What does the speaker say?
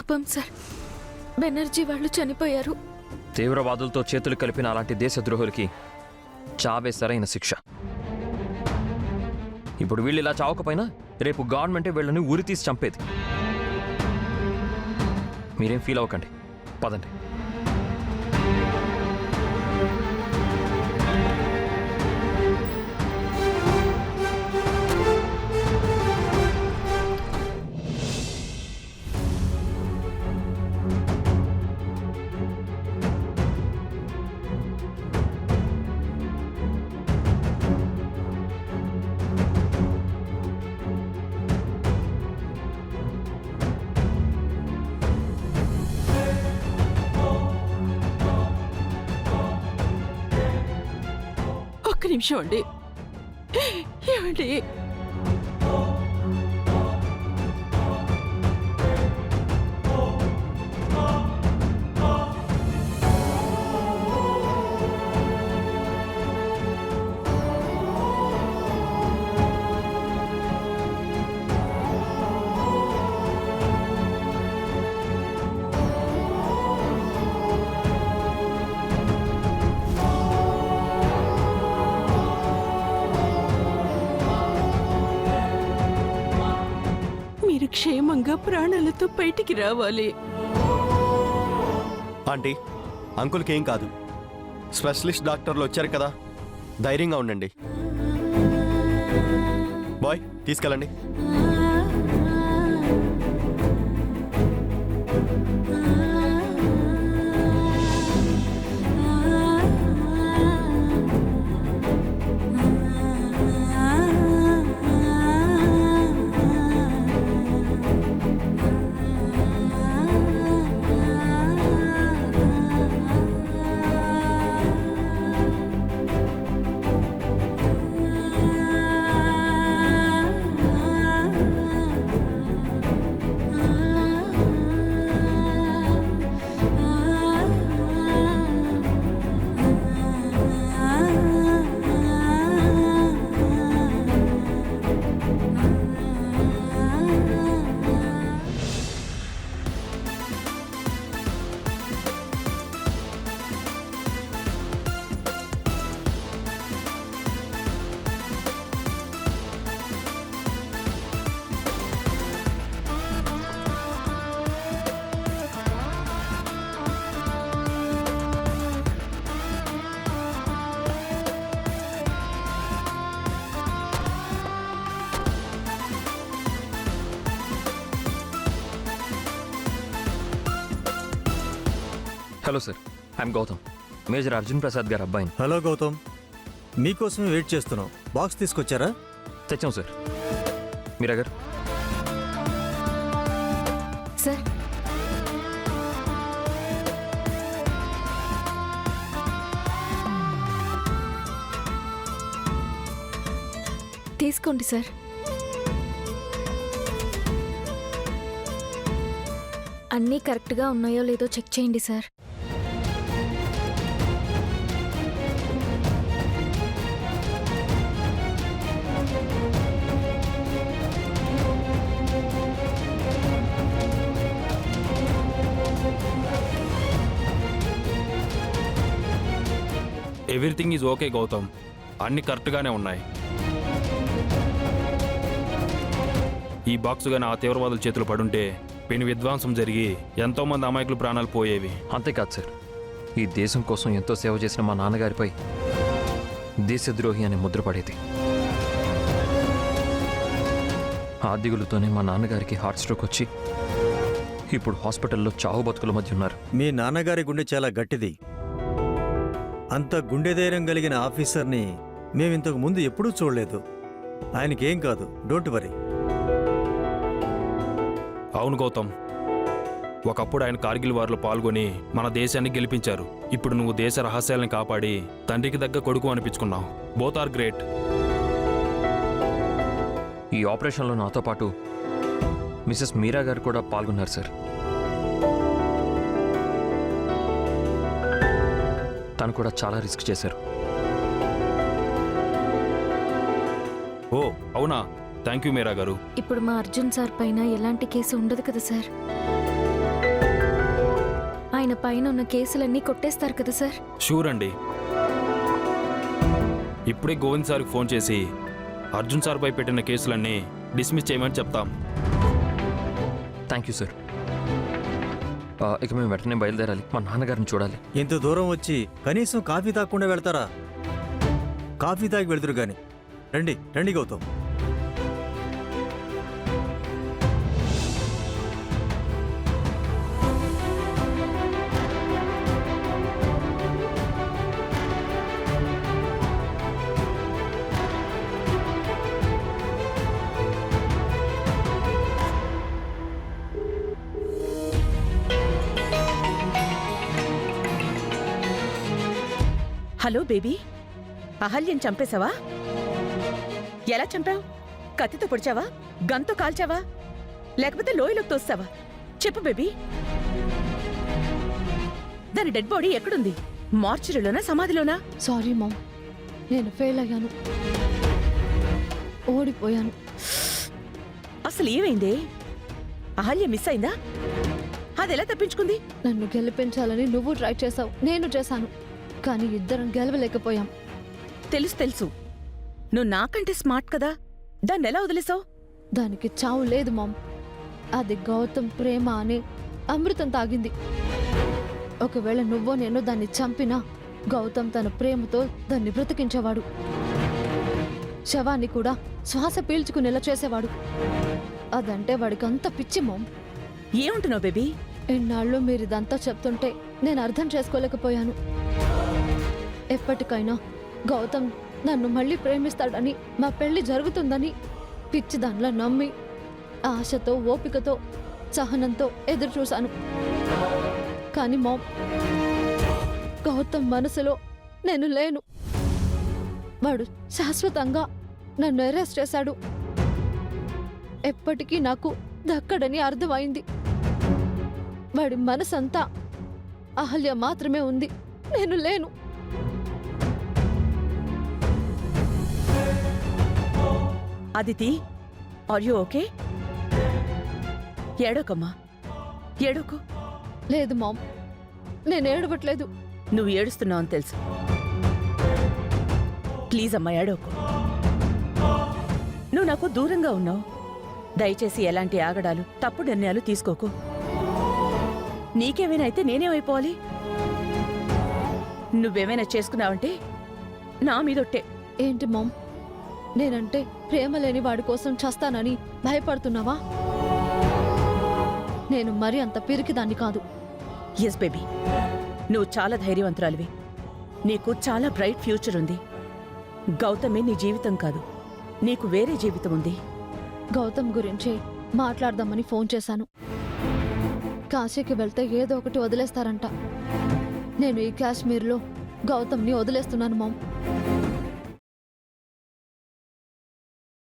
పాపం సార్, బెనర్జీ వాళ్ళు చనిపోయారు. తీవ్రవాదులతో చేతులు కలిపిన అలాంటి దేశద్రోహులకి చావే సరైన శిక్ష. ఇప్పుడు వీళ్ళు ఇలా చావకపోయినా రేపు గవర్నమెంటే వీళ్ళని ఉరి తీసి చంపేది. మీరేం ఫీల్ అవ్వకండి, పదండి. ఒక్క నిమిషం అండి. ఏమండి, మీరు క్షేమంగా ప్రాణాలతో బయటికి రావాలి. ఆంటీ, అంకుల్కి ఏం కాదు. స్పెషలిస్ట్ డాక్టర్లు వచ్చారు కదా, ధైర్యంగా ఉండండి. బాయ్, తీసుకెళ్ళండి. Hello sir, I'm Gautam, major Arjun Prasad garu అబ్బాయిని. హలో గౌతమ్, మీకోసమే వెయిట్ చేస్తున్నాం. బాక్స్ తీసుకొచ్చారా? తెచ్చాం సార్. మీరా గారు సార్, తీసుకోండి సార్. అన్నీ కరెక్ట్గా ఉన్నాయో లేదో చెక్ చేయండి sir. Everything is okay Gautam, అన్ని కరెక్ట్గానే ఉన్నాయి. ఈ బాక్స్ గానీ ఆ తీవ్రవాదుల చేతులు పడుంటే పెను విధ్వంసం జరిగి ఎంతోమంది అమాయకులు ప్రాణాలు పోయేవి. అంతేకాదు సార్, ఈ దేశం కోసం ఎంతో సేవ చేసిన మా నాన్నగారిపై దేశద్రోహి అనే ముద్ర పడేది. ఆ దిగులుతోనే మా నాన్నగారికి హార్ట్ స్ట్రోక్ వచ్చి ఇప్పుడు హాస్పిటల్లో చావు బతుకుల మధ్య ఉన్నారు. మీ నాన్నగారి గుండె చాలా గట్టిది. అంత గుండె ధైర్యం కలిగిన ఆఫీసర్ని మేమింతకు ముందు ఎప్పుడూ చూడలేదు. ఆయనకేం కాదు, డోంట్ వరీ. అవును గౌతమ్, ఒకప్పుడు ఆయన కార్గిల్ వార్లో పాల్గొని మన దేశాన్ని గెలిపించారు. ఇప్పుడు నువ్వు దేశ రహస్యాలను కాపాడి తండ్రికి దగ్గర కొడుకు అనిపించుకున్నావు. Both are great. ఈ ఆపరేషన్లో నాతో పాటు మిసెస్ మీరా గారు కూడా పాల్గొన్నారు సార్. తను కూడా చాలా రిస్క్ చేశారు. ఓ అవునా, థ్యాంక్ యూ మీరా గారు. ఇప్పుడు మా అర్జున్ సార్ పైన ఎలాంటి కేసు ఉండదు కదా సార్? పైన ఉన్న కేసులన్నీ కొట్టేస్తారు కదా సార్? షూర్ అండి. ఇప్పుడే గోవింద్ సార్కి ఫోన్ చేసి అర్జున్ సార్పై పెట్టిన కేసులన్నీ డిస్మిస్ చేయమని చెప్తాం. Thank you sir. ఇక మేము వెంటనే బయలుదేరాలి. మా నాన్నగారిని చూడాలి. ఇంత దూరం వచ్చి కనీసం కాఫీ తాగకుండా వెళ్తారా? కాఫీ తాగి వెళ్తురు గాని. రండి రండి గౌతమ్. హలో బేబీ, అహల్యం చంపేశావా? ఎలా చంపావు? కత్తితో పొడిచావా? గన్తో కాల్చావా? లేకపోతే లోయలోకి తోస్తావా? చెప్పు బేబీ. దాని డెడ్ బాడీ ఎక్కడుంది? మార్చురీలోనా, సమాధిలోనా? సారీ మామ్, నేను ఫెయిల్ అయ్యాను, ఓడిపోయాను. అసలు ఏమైంది? అహల్య మిస్ అయిందా? అదెలా తప్పించుకుంది? నన్ను గెలిపించాలని నువ్వు ట్రై చేసావు, నేను చేశాను, కానీ ఇద్దరం గెలవలేకపోయాం. తెలుసు. నువ్వు నాకంటే స్మార్ట్ కదా, దాన్ని ఎలా వదిలేసావు? దానికి చావు లేదు మామ్. అది గౌతమ్ ప్రేమ అని అమృతం తాగింది. ఒకవేళ నువ్వో నేను దాన్ని చంపినా గౌతమ్ తన ప్రేమతో దాన్ని బ్రతికించేవాడు. శవాన్ని కూడా శ్వాస పీల్చుకునేలా చేసేవాడు. అదంటే వాడికి అంత పిచ్చి మామ్. ఏమంటున్నావు బేబీ? ఎన్నాళ్ళు మీరిదంతా చెప్తుంటే నేను అర్థం చేసుకోలేకపోయాను. ఎప్పటికైనా గౌతమ్ నన్ను మళ్ళీ ప్రేమిస్తాడని, మా పెళ్లి జరుగుతుందని పిచ్చి దానిలో నమ్మి ఆశతో, ఓపికతో, సహనంతో ఎదురు చూశాను. కానీ మామ్, గౌతమ్ మనసులో నేను లేను. వాడు శాశ్వతంగా నన్ను అరెస్ట్ చేశాడు. ఎప్పటికీ నాకు దక్కడని అర్థమైంది. వాడి మనసంతా అహల్య మాత్రమే ఉంది, నేను లేను. Aditi, are you okay? ఏడోకమ్మా, ఏడోకు. లేదు మామ్, నేను ఏడవట్లేదు. నువ్వు ఏడుస్తున్నావు అని తెలుసు. ప్లీజ్ అమ్మా, ఏడోకు. నువ్వు నాకు దూరంగా ఉన్నావు. దయచేసి ఎలాంటి ఆగడాలు, తప్పుడు నిర్ణయాలు తీసుకోకు. నీకేమైనా అయితే నేనేమైపోవాలి? నువ్వేమైనా చేసుకున్నావంటే నా మీదొట్టే. ఏంటి మామ్, నేనంటే ప్రేమ లేని వాడి కోసం చస్తానని భయపడుతున్నావా? నేను మరి అంత పిరికిదాన్ని కాదు. ఎస్ బేబీ, నువ్వు చాలా ధైర్యవంతురాలివి. నీకు చాలా బ్రైట్ ఫ్యూచర్ ఉంది. గౌతమే నీ జీవితం కాదు, నీకు వేరే జీవితం ఉంది. గౌతమ్ గురించే మాట్లాడదామని ఫోన్ చేశాను. కాశీకి వెళ్తే ఏదో ఒకటి వదిలేస్తారంట. నేను ఈ కాశ్మీర్లో గౌతమ్ని వదిలేస్తున్నాను మామ్.